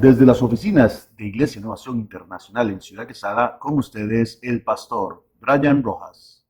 Desde las oficinas de Iglesia Innovación Internacional en Ciudad Quesada, con ustedes el pastor Brian Rojas.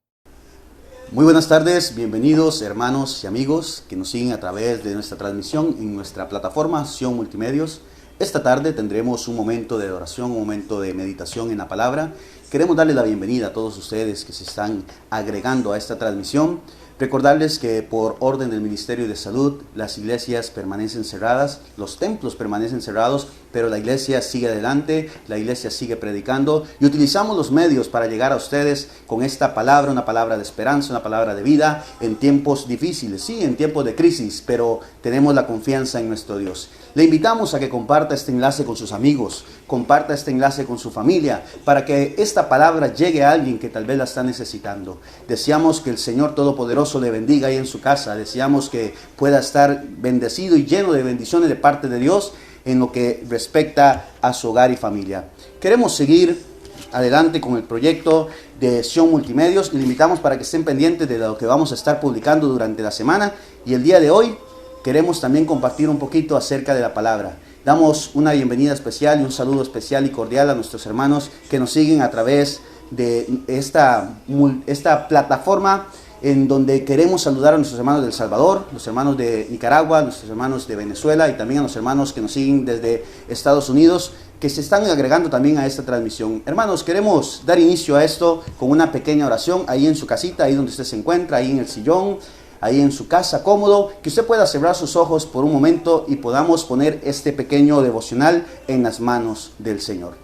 Muy buenas tardes, bienvenidos hermanos y amigos que nos siguen a través de nuestra transmisión en nuestra plataforma Sion Multimedios. Esta tarde tendremos un momento de oración, un momento de meditación en la palabra. Queremos darle la bienvenida a todos ustedes que se están agregando a esta transmisión. Recordarles que por orden del Ministerio de Salud, las iglesias permanecen cerradas, los templos permanecen cerrados, pero la iglesia sigue adelante, la iglesia sigue predicando y utilizamos los medios para llegar a ustedes con esta palabra, una palabra de esperanza, una palabra de vida en tiempos difíciles, sí, en tiempos de crisis, pero tenemos la confianza en nuestro Dios. Le invitamos a que comparta este enlace con sus amigos, comparta este enlace con su familia, para que esta palabra llegue a alguien que tal vez la está necesitando. Deseamos que el Señor Todopoderoso le bendiga ahí en su casa, deseamos que pueda estar bendecido y lleno de bendiciones de parte de Dios en lo que respecta a su hogar y familia. Queremos seguir adelante con el proyecto de Sion Multimedios y le invitamos para que estén pendientes de lo que vamos a estar publicando durante la semana, y el día de hoy queremos también compartir un poquito acerca de la palabra. Damos una bienvenida especial y un saludo especial y cordial a nuestros hermanos que nos siguen a través de esta plataforma, en donde queremos saludar a nuestros hermanos de El Salvador, los hermanos de Nicaragua, nuestros hermanos de Venezuela y también a los hermanos que nos siguen desde Estados Unidos, que se están agregando también a esta transmisión. Hermanos, queremos dar inicio a esto con una pequeña oración ahí en su casita, ahí donde usted se encuentra, ahí en el sillón, ahí en su casa cómodo, que usted pueda cerrar sus ojos por un momento y podamos poner este pequeño devocional en las manos del Señor.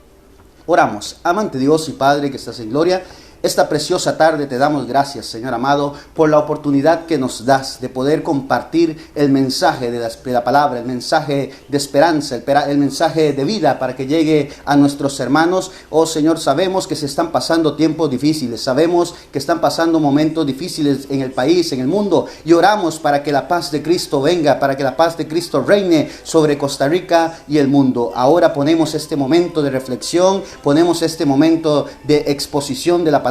Oramos. Amante Dios y Padre que estás en gloria, esta preciosa tarde te damos gracias, Señor amado, por la oportunidad que nos das de poder compartir el mensaje de la palabra, el mensaje de esperanza, el mensaje de vida para que llegue a nuestros hermanos. Oh Señor, sabemos que se están pasando tiempos difíciles, sabemos que están pasando momentos difíciles en el país, en el mundo, y oramos para que la paz de Cristo venga, para que la paz de Cristo reine sobre Costa Rica y el mundo. Ahora ponemos este momento de reflexión, ponemos este momento de exposición de la palabra,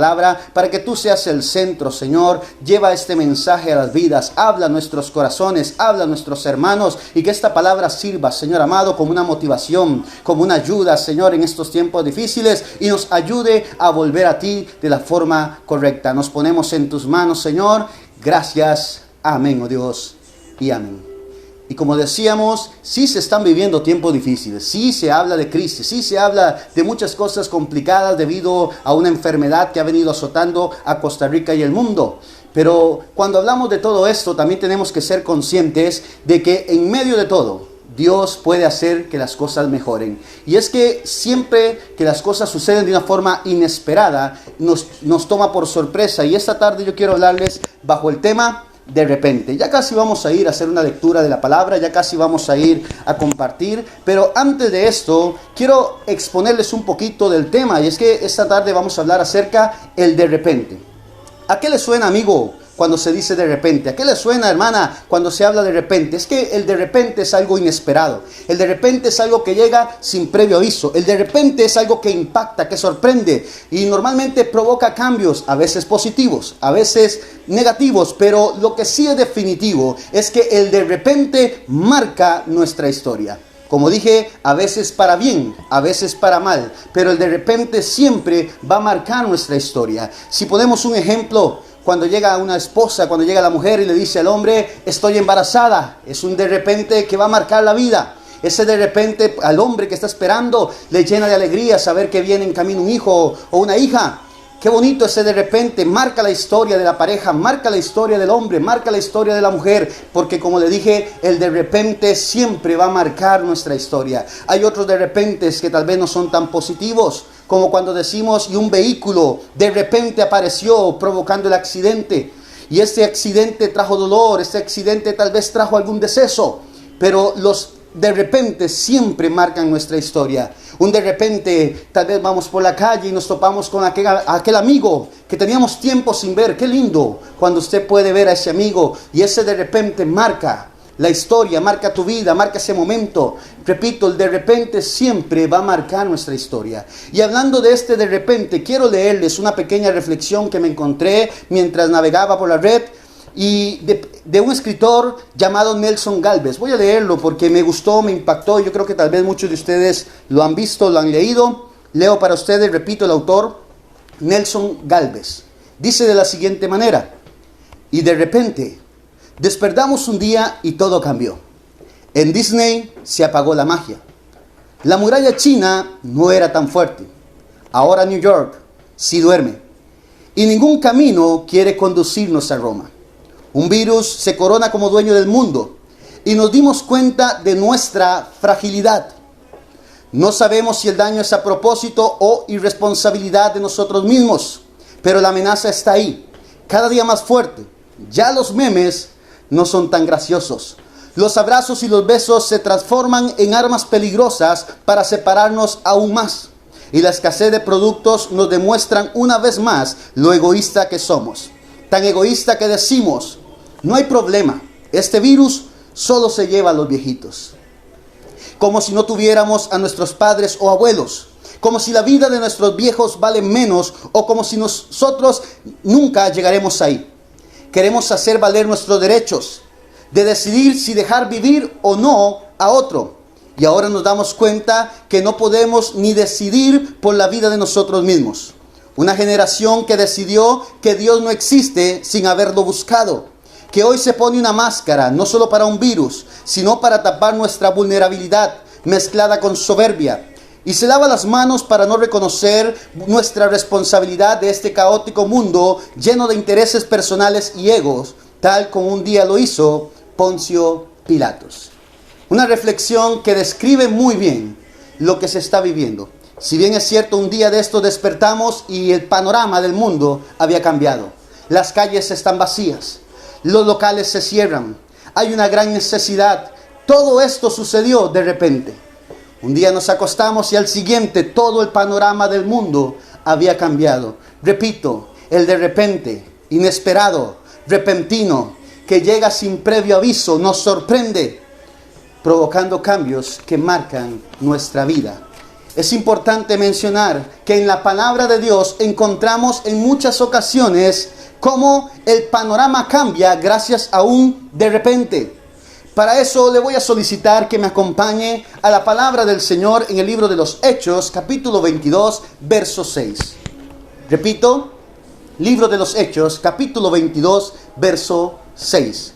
para que tú seas el centro, Señor. Lleva este mensaje a las vidas, habla a nuestros corazones, habla a nuestros hermanos, y que esta palabra sirva, Señor amado, como una motivación, como una ayuda, Señor, en estos tiempos difíciles, y nos ayude a volver a ti de la forma correcta. Nos ponemos en tus manos, Señor. Gracias. Amén, oh Dios, y amén. Y como decíamos, sí se están viviendo tiempos difíciles, sí se habla de crisis, sí se habla de muchas cosas complicadas debido a una enfermedad que ha venido azotando a Costa Rica y el mundo. Pero cuando hablamos de todo esto, también tenemos que ser conscientes de que en medio de todo, Dios puede hacer que las cosas mejoren. Y es que siempre que las cosas suceden de una forma inesperada, nos toma por sorpresa. Y esta tarde yo quiero hablarles bajo el tema de repente. Ya casi vamos a ir a hacer una lectura de la palabra, ya casi vamos a ir a compartir, pero antes de esto quiero exponerles un poquito del tema, y es que esta tarde vamos a hablar acerca el de repente. ¿A qué le suena, amigo, cuando se dice de repente? ¿A qué le suena, hermana, cuando se habla de repente? Es que el de repente es algo inesperado. El de repente es algo que llega sin previo aviso. El de repente es algo que impacta, que sorprende y normalmente provoca cambios, a veces positivos, a veces negativos, pero lo que sí es definitivo es que el de repente marca nuestra historia. Como dije, a veces para bien, a veces para mal, pero el de repente siempre va a marcar nuestra historia. Si ponemos un ejemplo, cuando llega una esposa, cuando llega la mujer y le dice al hombre, estoy embarazada, es un de repente que va a marcar la vida. Ese de repente al hombre que está esperando le llena de alegría saber que viene en camino un hijo o una hija. Qué bonito ese de repente, marca la historia de la pareja, marca la historia del hombre, marca la historia de la mujer, porque como le dije, el de repente siempre va a marcar nuestra historia. Hay otros de repentes que tal vez no son tan positivos, como cuando decimos, y un vehículo de repente apareció provocando el accidente, y este accidente trajo dolor, este accidente tal vez trajo algún deceso, pero los de repente siempre marcan nuestra historia. Un de repente, tal vez vamos por la calle y nos topamos con aquel amigo que teníamos tiempo sin ver. Qué lindo cuando usted puede ver a ese amigo, y ese de repente marca la historia, marca tu vida, marca ese momento. Repito, el de repente siempre va a marcar nuestra historia. Y hablando de este de repente, quiero leerles una pequeña reflexión que me encontré mientras navegaba por la red. y de un escritor llamado Nelson Galvez. Voy a leerlo porque me gustó, me impactó. Yo creo que tal vez muchos de ustedes lo han visto, lo han leído. Leo para ustedes, repito, el autor, Nelson Galvez. Dice de la siguiente manera: y de repente despertamos un día y todo cambió. En Disney se apagó la magia. La muralla china no era tan fuerte. Ahora New York sí duerme. Y ningún camino quiere conducirnos a Roma. Un virus se corona como dueño del mundo y nos dimos cuenta de nuestra fragilidad. No sabemos si el daño es a propósito o irresponsabilidad de nosotros mismos, pero la amenaza está ahí, cada día más fuerte. Ya los memes no son tan graciosos. Los abrazos y los besos se transforman en armas peligrosas para separarnos aún más. Y la escasez de productos nos demuestran una vez más lo egoísta que somos. Tan egoísta que decimos: no hay problema, este virus solo se lleva a los viejitos. Como si no tuviéramos a nuestros padres o abuelos. Como si la vida de nuestros viejos vale menos, o como si nosotros nunca llegaremos ahí. Queremos hacer valer nuestros derechos de decidir si dejar vivir o no a otro. Y ahora nos damos cuenta que no podemos ni decidir por la vida de nosotros mismos. Una generación que decidió que Dios no existe sin haberlo buscado. Que hoy se pone una máscara, no solo para un virus, sino para tapar nuestra vulnerabilidad mezclada con soberbia. Y se lava las manos para no reconocer nuestra responsabilidad de este caótico mundo lleno de intereses personales y egos, tal como un día lo hizo Poncio Pilatos. Una reflexión que describe muy bien lo que se está viviendo. Si bien es cierto, un día de estos despertamos y el panorama del mundo había cambiado. Las calles están vacías, los locales se cierran, hay una gran necesidad. Todo esto sucedió de repente. Un día nos acostamos y al siguiente todo el panorama del mundo había cambiado. Repito, el de repente, inesperado, repentino, que llega sin previo aviso, nos sorprende, provocando cambios que marcan nuestra vida. Es importante mencionar que en la palabra de Dios encontramos en muchas ocasiones cómo el panorama cambia gracias a un de repente. Para eso le voy a solicitar que me acompañe a la palabra del Señor en el libro de los Hechos, capítulo 22, verso 6. Repito, libro de los Hechos, capítulo 22, verso 6.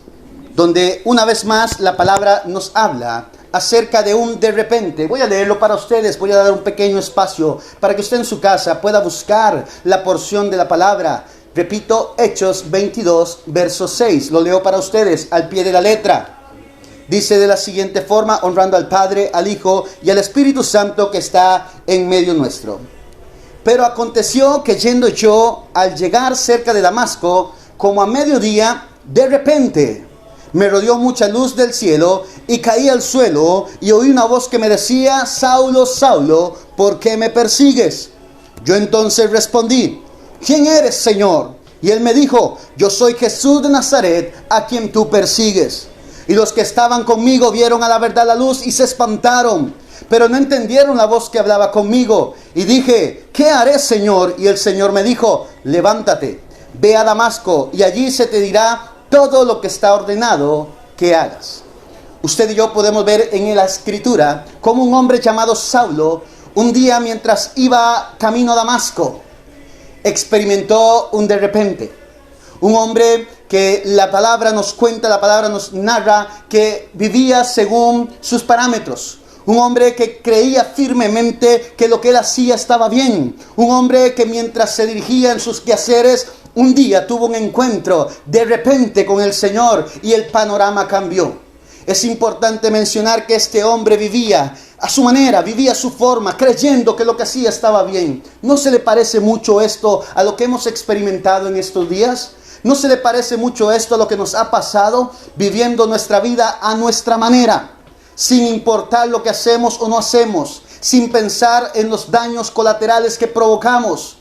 Donde una vez más la palabra nos habla acerca de un de repente. Voy a leerlo para ustedes, voy a dar un pequeño espacio para que usted en su casa pueda buscar la porción de la palabra. Repito, Hechos 22, verso 6. Lo leo para ustedes al pie de la letra. Dice de la siguiente forma: honrando al Padre, al Hijo y al Espíritu Santo que está en medio nuestro. Pero aconteció que yendo yo, al llegar cerca de Damasco, como a mediodía, de repente me rodeó mucha luz del cielo y caí al suelo y oí una voz que me decía: Saulo, Saulo, ¿por qué me persigues? Yo entonces respondí: ¿quién eres, Señor? Y él me dijo: yo soy Jesús de Nazaret, a quien tú persigues. Y los que estaban conmigo vieron a la verdad la luz y se espantaron, pero no entendieron la voz que hablaba conmigo. Y dije: ¿qué haré, Señor? Y el Señor me dijo: levántate, ve a Damasco, y allí se te dirá todo lo que está ordenado que hagas. Usted y yo podemos ver en la Escritura cómo un hombre llamado Saulo, un día mientras iba camino a Damasco, experimentó un de repente. Un hombre que la palabra nos cuenta, la palabra nos narra que vivía según sus parámetros. Un hombre que creía firmemente que lo que él hacía estaba bien. Un hombre que mientras se dirigía en sus quehaceres, un día tuvo un encuentro de repente con el Señor y el panorama cambió. Es importante mencionar que este hombre vivía a su manera, vivía a su forma, creyendo que lo que hacía estaba bien. ¿No se le parece mucho esto a lo que hemos experimentado en estos días? ¿No se le parece mucho esto a lo que nos ha pasado, viviendo nuestra vida a nuestra manera, sin importar lo que hacemos o no hacemos, sin pensar en los daños colaterales que provocamos?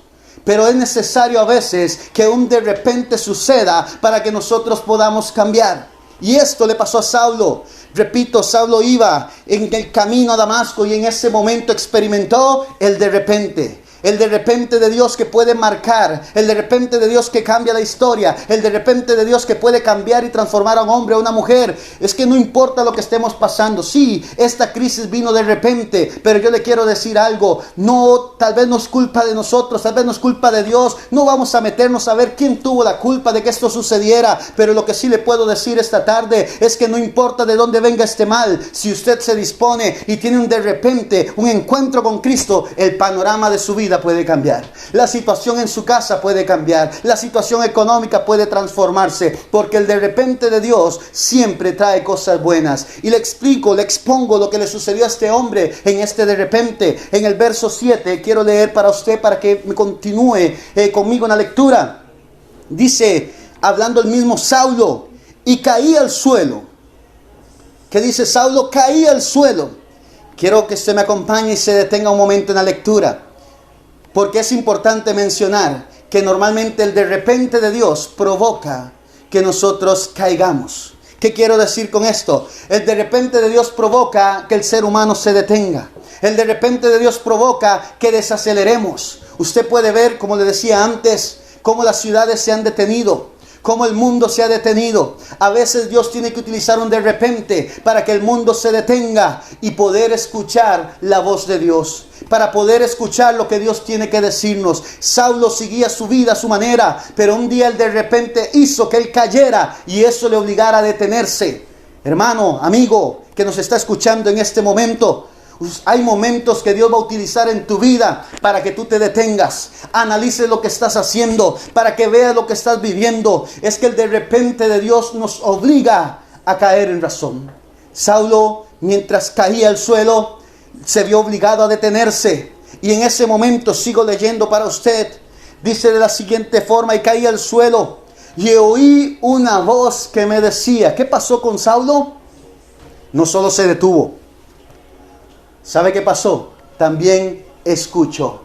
Pero es necesario a veces que un de repente suceda para que nosotros podamos cambiar. Y esto le pasó a Saulo. Repito, Saulo iba en el camino a Damasco y en ese momento experimentó el de repente. El de repente de Dios que puede marcar, el de repente de Dios que cambia la historia, el de repente de Dios que puede cambiar y transformar a un hombre o a una mujer. Es que no importa lo que estemos pasando. Sí, esta crisis vino de repente, pero yo le quiero decir algo. No, tal vez no es culpa de nosotros, tal vez no es culpa de Dios. No vamos a meternos a ver quién tuvo la culpa de que esto sucediera. Pero lo que sí le puedo decir esta tarde es que no importa de dónde venga este mal. Si usted se dispone y tiene un de repente, un encuentro con Cristo, el panorama de su vida puede cambiar. La situación en su casa puede cambiar. La situación económica puede transformarse. Porque el de repente de Dios siempre trae cosas buenas. Y le expongo lo que le sucedió a este hombre en este de repente. En el verso 7 quiero leer para usted para que me continúe conmigo en la lectura. Dice, hablando el mismo Saulo, y caí al suelo. ¿Qué dice Saulo? Caí al suelo. Quiero que usted me acompañe y se detenga un momento en la lectura. Porque es importante mencionar que normalmente el de repente de Dios provoca que nosotros caigamos. ¿Qué quiero decir con esto? El de repente de Dios provoca que el ser humano se detenga. El de repente de Dios provoca que desaceleremos. Usted puede ver, como le decía antes, cómo las ciudades se han detenido, cómo el mundo se ha detenido. A veces Dios tiene que utilizar un de repente para que el mundo se detenga y poder escuchar la voz de Dios, para poder escuchar lo que Dios tiene que decirnos. Saulo seguía su vida a su manera, pero un día el de repente hizo que él cayera y eso le obligara a detenerse. Hermano, amigo, que nos está escuchando en este momento, hay momentos que Dios va a utilizar en tu vida para que tú te detengas, analices lo que estás haciendo, para que veas lo que estás viviendo. Es que el de repente de Dios nos obliga a caer en razón. Saulo, mientras caía al suelo, se vio obligado a detenerse. Y en ese momento, sigo leyendo para usted, dice de la siguiente forma, y caí al suelo y oí una voz que me decía. ¿Qué pasó con Saulo? No solo se detuvo. ¿Sabe qué pasó? También escuchó.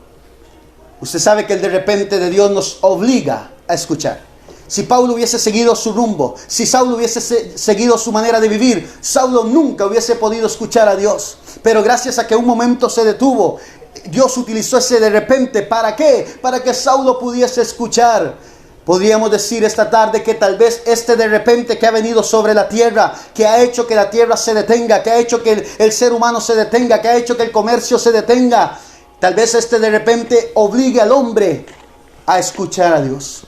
Usted sabe que el de repente de Dios nos obliga a escuchar. Si Pablo hubiese seguido su rumbo, si Saulo hubiese seguido su manera de vivir, Saulo nunca hubiese podido escuchar a Dios. Pero gracias a que un momento se detuvo, Dios utilizó ese de repente. ¿Para qué? Para que Saulo pudiese escuchar. Podríamos decir esta tarde que tal vez este de repente que ha venido sobre la tierra, que ha hecho que la tierra se detenga, que ha hecho que el ser humano se detenga, que ha hecho que el comercio se detenga, tal vez este de repente obligue al hombre a escuchar a Dios.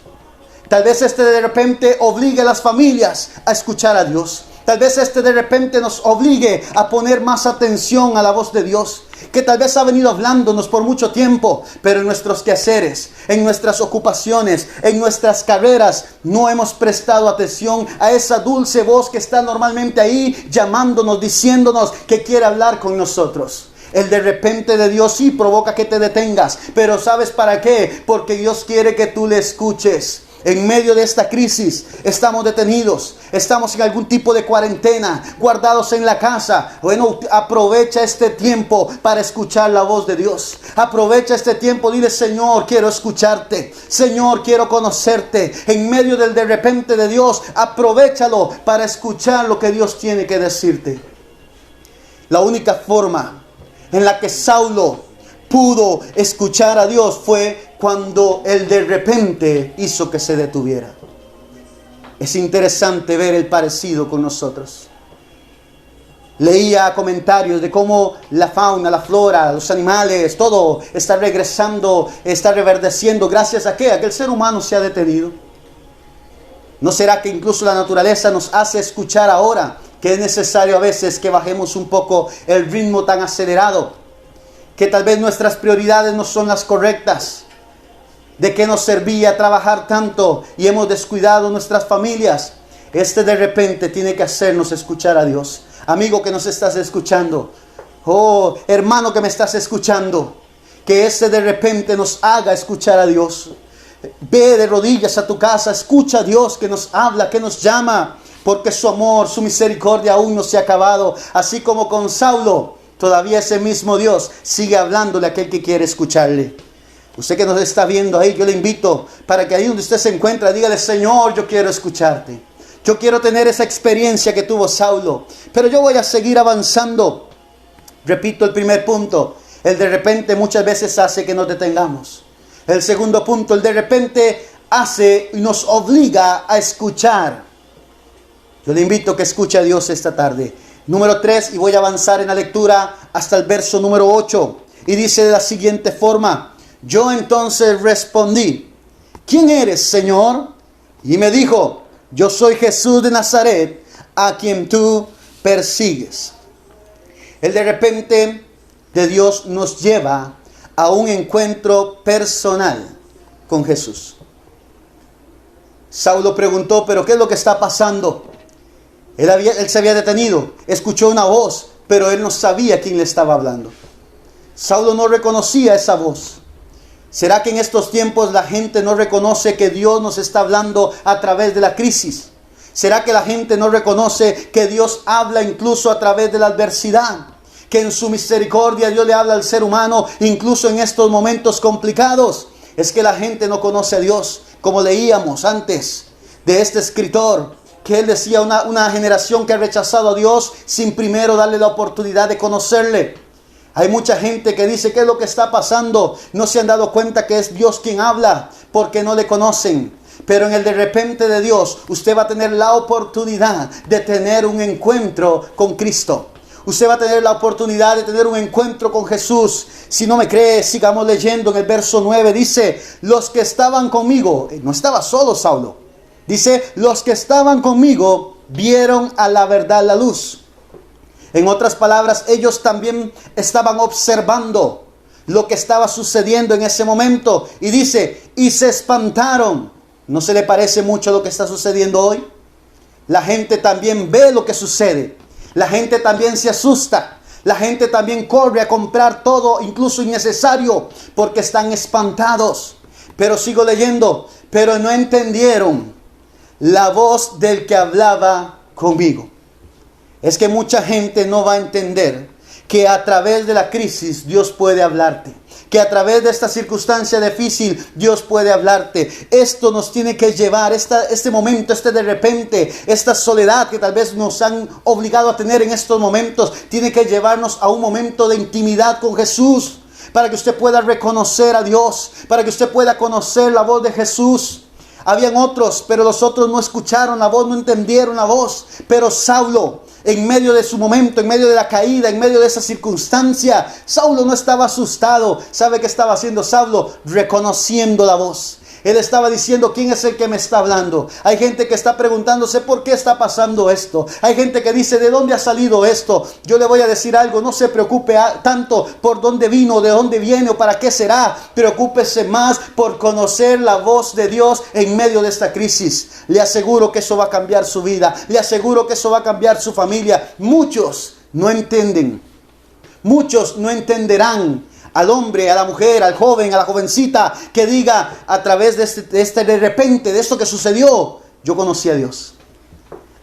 Tal vez este de repente obligue a las familias a escuchar a Dios. Tal vez este de repente nos obligue a poner más atención a la voz de Dios, que tal vez ha venido hablándonos por mucho tiempo, pero en nuestros quehaceres, en nuestras ocupaciones, en nuestras carreras, no hemos prestado atención a esa dulce voz que está normalmente ahí llamándonos, diciéndonos que quiere hablar con nosotros. El de repente de Dios sí provoca que te detengas, pero ¿sabes para qué? Porque Dios quiere que tú le escuches. En medio de esta crisis estamos detenidos, estamos en algún tipo de cuarentena, guardados en la casa. Bueno, aprovecha este tiempo para escuchar la voz de Dios. Aprovecha este tiempo, dile: Señor, quiero escucharte. Señor, quiero conocerte. En medio del de repente de Dios, aprovéchalo para escuchar lo que Dios tiene que decirte. La única forma en la que Saulo pudo escuchar a Dios fue cuando el de repente hizo que se detuviera. Es interesante ver el parecido con nosotros. Leía comentarios de cómo la fauna, la flora, los animales, todo está regresando, está reverdeciendo. ¿Gracias a qué? A que el ser humano se ha detenido. ¿No será que incluso la naturaleza nos hace escuchar ahora que es necesario a veces que bajemos un poco el ritmo tan acelerado? Que tal vez nuestras prioridades no son las correctas. ¿De qué nos servía trabajar tanto y hemos descuidado nuestras familias? Este de repente tiene que hacernos escuchar a Dios. Amigo que nos estás escuchando, oh hermano que me estás escuchando, que este de repente nos haga escuchar a Dios. Ve de rodillas a tu casa, escucha a Dios que nos habla, que nos llama, porque su amor, su misericordia aún no se ha acabado. Así como con Saulo, todavía ese mismo Dios sigue hablándole a aquel que quiere escucharle. Usted que nos está viendo ahí, yo le invito para que ahí donde usted se encuentra, dígale: Señor, yo quiero escucharte. Yo quiero tener esa experiencia que tuvo Saulo. Pero yo voy a seguir avanzando. Repito el primer punto. El de repente muchas veces hace que nos detengamos. El segundo punto, el de repente hace y nos obliga a escuchar. Yo le invito a que escuche a Dios esta tarde. Número 3, y voy a avanzar en la lectura hasta el verso número 8. Y dice de la siguiente forma: yo entonces respondí: ¿quién eres, Señor? Y me dijo: yo soy Jesús de Nazaret, a quien tú persigues. El de repente de Dios nos lleva a un encuentro personal con Jesús. Saulo preguntó: ¿pero qué es lo que está pasando? Él se había detenido, escuchó una voz, pero él no sabía quién le estaba hablando. Saulo no reconocía esa voz. ¿Será que en estos tiempos la gente no reconoce que Dios nos está hablando a través de la crisis? ¿Será que la gente no reconoce que Dios habla incluso a través de la adversidad? Que en su misericordia Dios le habla al ser humano incluso en estos momentos complicados. Es que la gente no conoce a Dios, como leíamos antes de este escritor, que él decía una generación que ha rechazado a Dios sin primero darle la oportunidad de conocerle. Hay mucha gente que dice: ¿qué es lo que está pasando? No se han dado cuenta que es Dios quien habla, porque no le conocen. Pero en el de repente de Dios, usted va a tener la oportunidad de tener un encuentro con Cristo. Usted va a tener la oportunidad de tener un encuentro con Jesús. Si no me cree, sigamos leyendo en el verso 9. Dice: los que estaban conmigo, no estaba solo Saulo. Dice: los que estaban conmigo vieron a la verdad la luz. En otras palabras, ellos también estaban observando lo que estaba sucediendo en ese momento. Y dice: y se espantaron. ¿No se le parece mucho lo que está sucediendo hoy? La gente también ve lo que sucede. La gente también se asusta. La gente también corre a comprar todo, incluso innecesario, porque están espantados. Pero sigo leyendo: pero no entendieron la voz del que hablaba conmigo. Es que mucha gente no va a entender que a través de la crisis Dios puede hablarte. Que a través de esta circunstancia difícil Dios puede hablarte. Esto nos tiene que llevar, este momento, de repente, esta soledad que tal vez nos han obligado a tener en estos momentos, tiene que llevarnos a un momento de intimidad con Jesús. Para que usted pueda reconocer a Dios, para que usted pueda conocer la voz de Jesús. Habían otros, pero los otros no escucharon la voz, no entendieron la voz. Pero Saulo, en medio de su momento, en medio de la caída, en medio de esa circunstancia, Saulo no estaba asustado. ¿Sabe qué estaba haciendo Saulo? Reconociendo la voz. Él estaba diciendo: ¿quién es el que me está hablando? Hay gente que está preguntándose: ¿por qué está pasando esto? Hay gente que dice: ¿de dónde ha salido esto? Yo le voy a decir algo: no se preocupe tanto por dónde vino, de dónde viene o para qué será. Preocúpese más por conocer la voz de Dios en medio de esta crisis. Le aseguro que eso va a cambiar su vida. Le aseguro que eso va a cambiar su familia. Muchos no entienden. Muchos no entenderán. Al hombre, a la mujer, al joven, a la jovencita, que diga a través de repente, de esto que sucedió: yo conocí a Dios.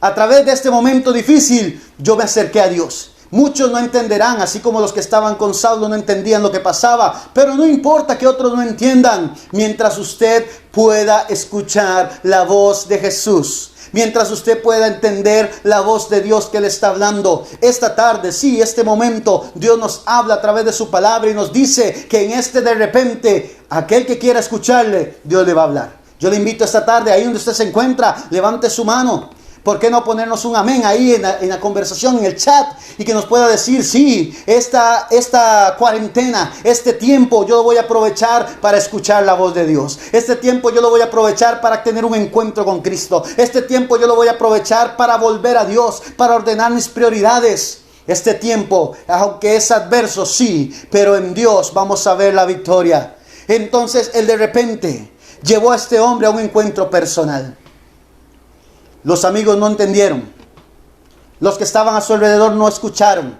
A través de este momento difícil, yo me acerqué a Dios. Muchos no entenderán, así como los que estaban con Saulo no entendían lo que pasaba. Pero no importa que otros no entiendan, mientras usted pueda escuchar la voz de Jesús. Mientras usted pueda entender la voz de Dios que le está hablando. Esta tarde, sí, este momento, Dios nos habla a través de su palabra y nos dice que en este de repente, aquel que quiera escucharle, Dios le va a hablar. Yo le invito esta tarde, ahí donde usted se encuentra, levante su mano. ¿Por qué no ponernos un amén ahí en la conversación, en el chat? Y que nos pueda decir: sí, esta cuarentena, este tiempo yo lo voy a aprovechar para escuchar la voz de Dios. Este tiempo yo lo voy a aprovechar para tener un encuentro con Cristo. Este tiempo yo lo voy a aprovechar para volver a Dios, para ordenar mis prioridades. Este tiempo, aunque es adverso, sí, pero en Dios vamos a ver la victoria. Entonces, el de repente llevó a este hombre a un encuentro personal. Los amigos no entendieron. Los que estaban a su alrededor no escucharon.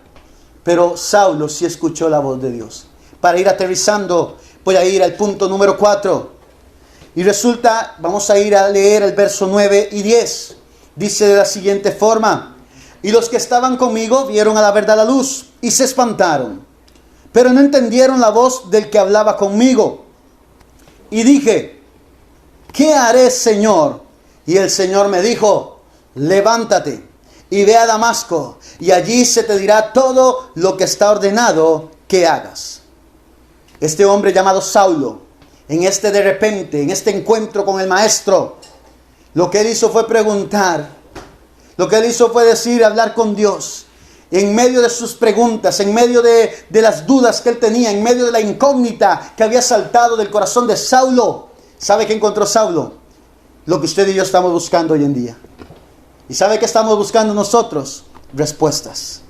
Pero Saulo sí escuchó la voz de Dios. Para ir aterrizando, voy a ir al punto número 4. Y resulta, vamos a ir a leer el verso 9 y 10. Dice de la siguiente forma: y los que estaban conmigo vieron a la verdad la luz y se espantaron. Pero no entendieron la voz del que hablaba conmigo. Y dije: ¿qué haré, Señor? Y el Señor me dijo: levántate y ve a Damasco, y allí se te dirá todo lo que está ordenado que hagas. Este hombre llamado Saulo, en este de repente, en este encuentro con el maestro, lo que él hizo fue preguntar. Lo que él hizo fue decir, hablar con Dios. En medio de sus preguntas, en medio de las dudas que él tenía, en medio de la incógnita que había saltado del corazón de Saulo. ¿Sabe qué encontró Saulo? Lo que usted y yo estamos buscando hoy en día. ¿Y sabe qué estamos buscando nosotros? Respuestas.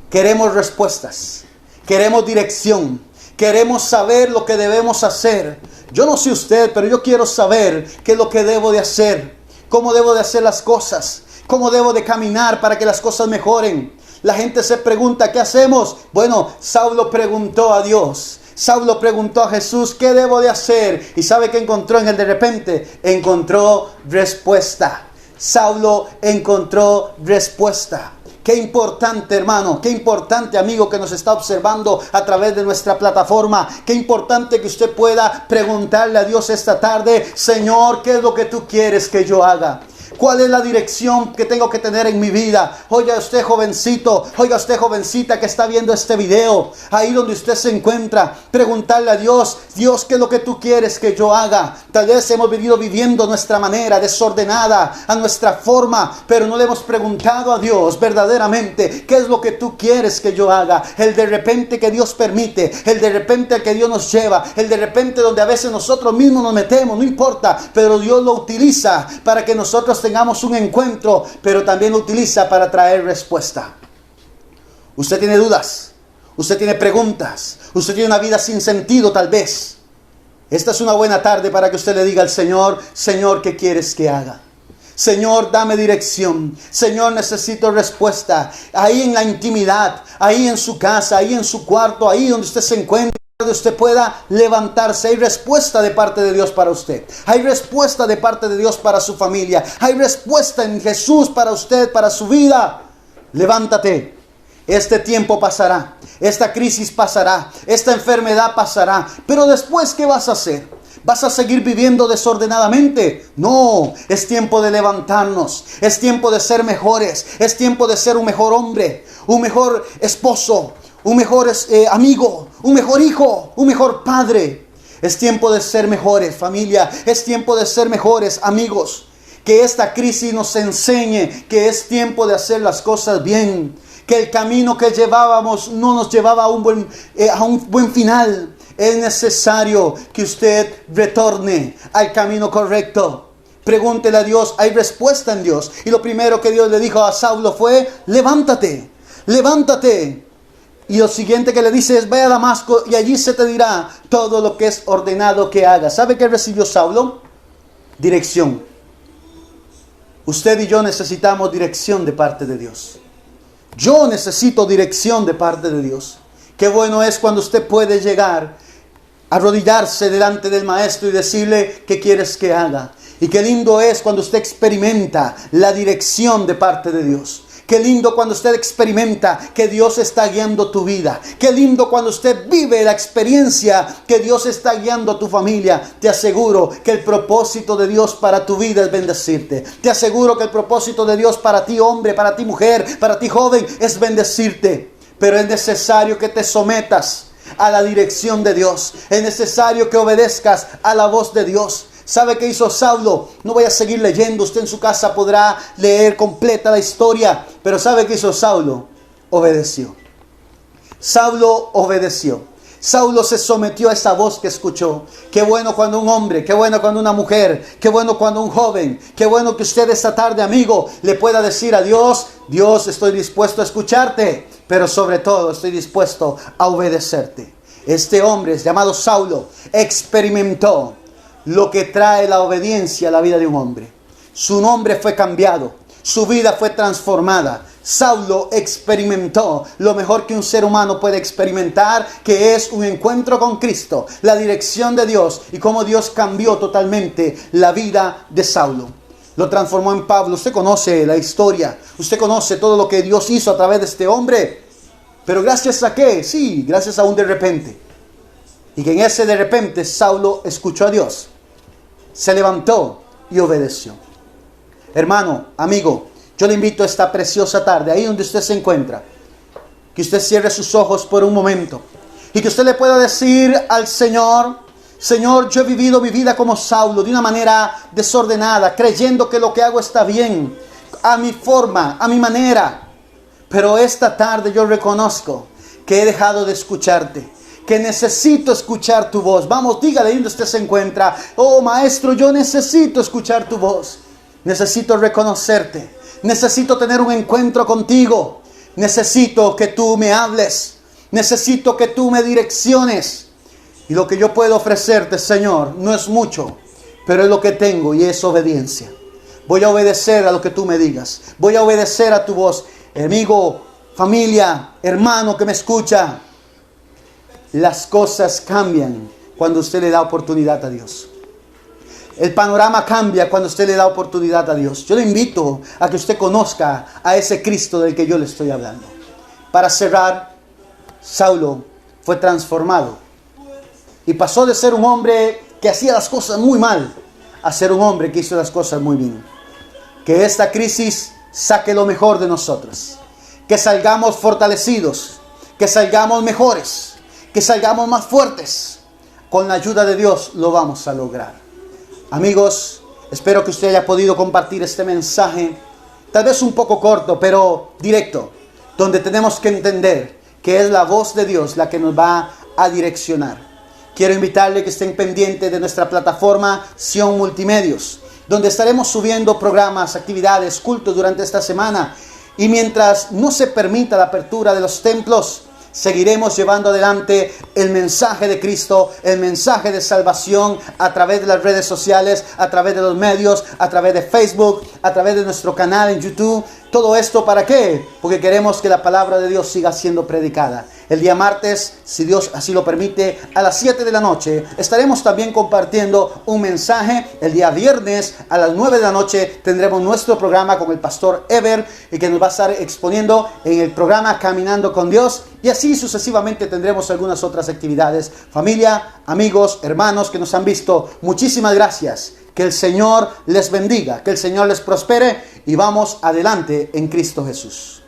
Queremos respuestas. Queremos dirección. Queremos saber lo que debemos hacer. Yo no sé usted, pero yo quiero saber qué es lo que debo de hacer. Cómo debo de hacer las cosas. Cómo debo de caminar para que las cosas mejoren. La gente se pregunta, ¿qué hacemos? Bueno, Saulo preguntó a Dios. Saulo preguntó a Jesús, ¿qué debo de hacer? ¿Y sabe qué encontró en el de repente? Encontró respuesta. Saulo encontró respuesta. Qué importante, hermano, qué importante, amigo, que nos está observando a través de nuestra plataforma. Qué importante que usted pueda preguntarle a Dios esta tarde, Señor, ¿qué es lo que tú quieres que yo haga? ¿Cuál es la dirección que tengo que tener en mi vida? Oiga usted, jovencito, oiga usted, jovencita que está viendo este video, ahí donde usted se encuentra, preguntarle a Dios, Dios, ¿qué es lo que tú quieres que yo haga? Tal vez hemos venido viviendo nuestra manera desordenada, a nuestra forma, pero no le hemos preguntado a Dios verdaderamente, ¿qué es lo que tú quieres que yo haga? El de repente que Dios permite, el de repente al que Dios nos lleva, el de repente donde a veces nosotros mismos nos metemos, no importa, pero Dios lo utiliza para que nosotros tengamos un encuentro, pero también lo utiliza para traer respuesta. Usted tiene dudas, usted tiene preguntas, usted tiene una vida sin sentido tal vez. Esta es una buena tarde para que usted le diga al Señor, Señor, ¿qué quieres que haga? Señor, dame dirección. Señor, necesito respuesta. Ahí en la intimidad, ahí en su casa, ahí en su cuarto, ahí donde usted se encuentra, donde usted pueda levantarse. Hay respuesta de parte de Dios para usted. Hay respuesta de parte de Dios para su familia. Hay respuesta en Jesús para usted, para su vida. Levántate. Este tiempo pasará. Esta crisis pasará. Esta enfermedad pasará. Pero después, ¿qué vas a hacer? ¿Vas a seguir viviendo desordenadamente? No, es tiempo de levantarnos. Es tiempo de ser mejores. Es tiempo de ser un mejor hombre, un mejor esposo, un mejor amigo, un mejor hijo, un mejor padre. Es tiempo de ser mejores, familia. Es tiempo de ser mejores amigos. Que esta crisis nos enseñe que es tiempo de hacer las cosas bien. Que el camino que llevábamos no nos llevaba a un buen final. Es necesario que usted retorne al camino correcto. Pregúntele a Dios, hay respuesta en Dios. Y lo primero que Dios le dijo a Saulo fue, levántate, levántate. Y lo siguiente que le dice es, ve a Damasco y allí se te dirá todo lo que es ordenado que hagas. ¿Sabe qué recibió Saulo? Dirección. Usted y yo necesitamos dirección de parte de Dios. Yo necesito dirección de parte de Dios. Qué bueno es cuando usted puede llegar, arrodillarse delante del maestro y decirle, ¿qué quieres que haga? Y qué lindo es cuando usted experimenta la dirección de parte de Dios. Qué lindo cuando usted experimenta que Dios está guiando tu vida. Qué lindo cuando usted vive la experiencia que Dios está guiando tu familia. Te aseguro que el propósito de Dios para tu vida es bendecirte. Te aseguro que el propósito de Dios para ti, hombre, para ti, mujer, para ti, joven, es bendecirte. Pero es necesario que te sometas a la dirección de Dios. Es necesario que obedezcas a la voz de Dios. ¿Sabe qué hizo Saulo? No voy a seguir leyendo. Usted en su casa podrá leer completa la historia. Pero ¿sabe qué hizo Saulo? Obedeció. Saulo obedeció. Saulo se sometió a esa voz que escuchó. Qué bueno cuando un hombre, qué bueno cuando una mujer, qué bueno cuando un joven, qué bueno que usted esta tarde, amigo, le pueda decir a Dios, Dios, estoy dispuesto a escucharte, pero sobre todo estoy dispuesto a obedecerte. Este hombre llamado Saulo experimentó lo que trae la obediencia a la vida de un hombre. Su nombre fue cambiado, su vida fue transformada. Saulo experimentó lo mejor que un ser humano puede experimentar, que es un encuentro con Cristo, la dirección de Dios y cómo Dios cambió totalmente la vida de Saulo. Lo transformó en Pablo. Usted conoce la historia, usted conoce todo lo que Dios hizo a través de este hombre. Pero ¿gracias a qué? Sí, gracias a un de repente. Y que en ese de repente Saulo escuchó a Dios, se levantó y obedeció. Hermano, amigo, yo le invito esta preciosa tarde, ahí donde usted se encuentra, que usted cierre sus ojos por un momento Y que usted le pueda decir al Señor: Señor, yo he vivido mi vida como Saulo, de una manera desordenada, creyendo que lo que hago está bien, a mi forma, a mi manera. Pero esta tarde yo reconozco que he dejado de escucharte, que necesito escuchar tu voz. Vamos, dígale donde usted se encuentra: oh maestro, yo necesito escuchar tu voz. Necesito reconocerte. Necesito tener un encuentro contigo. Necesito que tú me hables. Necesito que tú me direcciones. Y lo que yo puedo ofrecerte, Señor, no es mucho, pero es lo que tengo, y es obediencia. Voy a obedecer a lo que tú me digas. Voy a obedecer a tu voz. Amigo, familia, hermano que me escucha, las cosas cambian cuando usted le da oportunidad a Dios. El panorama cambia cuando usted le da oportunidad a Dios. Yo le invito a que usted conozca a ese Cristo del que yo le estoy hablando. Para cerrar, Saulo fue transformado y pasó de ser un hombre que hacía las cosas muy mal a ser un hombre que hizo las cosas muy bien. Que esta crisis saque lo mejor de nosotros. Que salgamos fortalecidos, que salgamos mejores, que salgamos más fuertes. Con la ayuda de Dios lo vamos a lograr. Amigos, espero que usted haya podido compartir este mensaje, tal vez un poco corto, pero directo, donde tenemos que entender que es la voz de Dios la que nos va a direccionar. Quiero invitarle que estén pendientes de nuestra plataforma Sion Multimedios, donde estaremos subiendo programas, actividades, cultos durante esta semana. Y mientras no se permita la apertura de los templos, seguiremos llevando adelante el mensaje de Cristo, el mensaje de salvación a través de las redes sociales, a través de los medios, a través de Facebook, a través de nuestro canal en YouTube. ¿Todo esto para qué? Porque queremos que la palabra de Dios siga siendo predicada. El día martes, si Dios así lo permite, a las 7 de la noche, estaremos también compartiendo un mensaje. El día viernes, a las 9 de la noche, tendremos nuestro programa con el pastor Ever, y que nos va a estar exponiendo en el programa Caminando con Dios. Y así sucesivamente tendremos algunas otras actividades. Familia, amigos, hermanos que nos han visto, muchísimas gracias. Que el Señor les bendiga, que el Señor les prospere, y vamos adelante en Cristo Jesús.